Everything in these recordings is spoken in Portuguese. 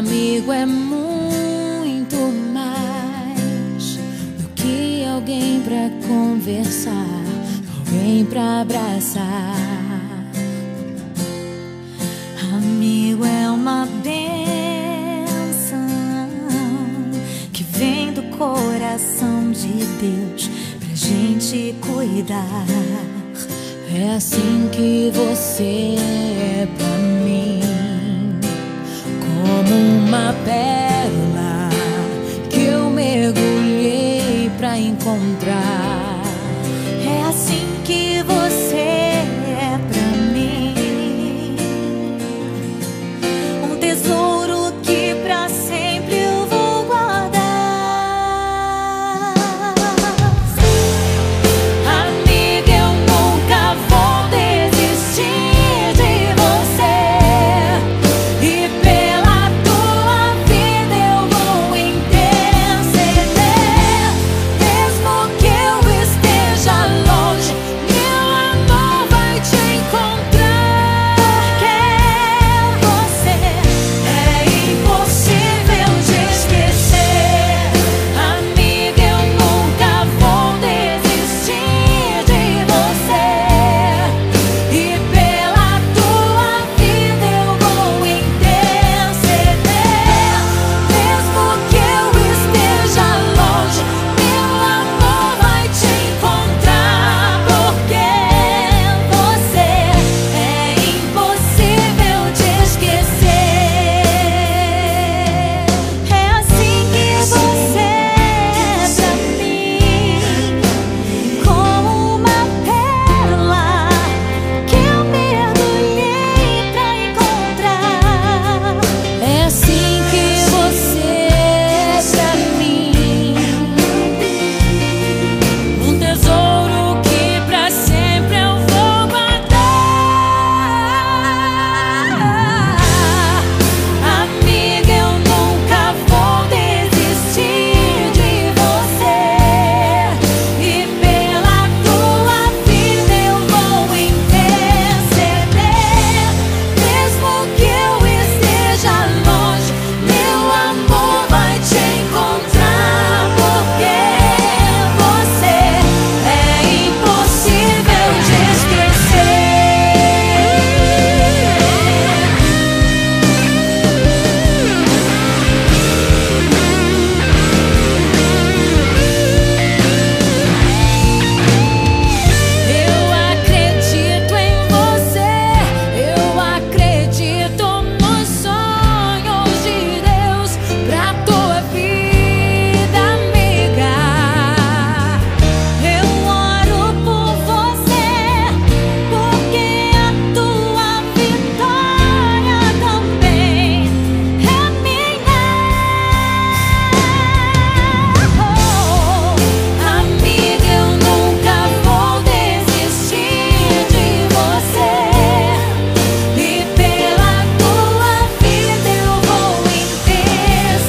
amigo é muito mais do que alguém pra conversar, alguém pra abraçar. Amigo é uma bênção que vem do coração de Deus pra gente cuidar. É assim que você é pra mim, como uma pérola que eu mergulhei pra encontrar. É assim que você é pra mim, um tesouro que pra sempre eu vou guardar. Amiga, eu nunca vou desistir de você, e pela tua vida eu vou interceder. Mesmo que eu esteja longe, meu amor vai te encontrar. Porque você é impossível de esquecer. Amiga, eu nunca vou desistir de você, e pela tua vida eu vou interceder. Mesmo que eu esteja longe, meu amor vai te encontrar. Porque você é impossível de esquecer. É assim que você é pra mim, como uma pérola que eu mergulhei pra encontrar. É assim que você é pra mim, um tesouro que pra sempre eu vou guardar. Amiga, eu nunca vou desistir de você, e pela tua vida eu vou interceder. Mesmo que eu esteja longe, meu amor vai te encontrar. Porque você é impossível de esquecer. Eu acredito em você, eu acredito nos sonhos de Deus pra tua vida, amiga. Eu oro por você, porque a tua vitória também é minha. Amiga, eu nunca vou desistir de você, e pela tua vida eu vou interceder.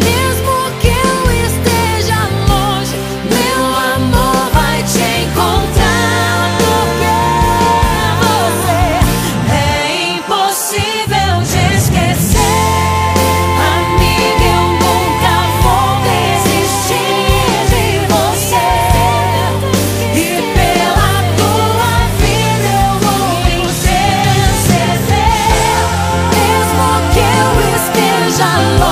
Mesmo que eu esteja longe, meu amor vai te encontrar. Porque você é impossível de esquecer. Amiga, eu nunca vou desistir de você, e pela tua vida eu vou interceder. Mesmo que eu esteja longe,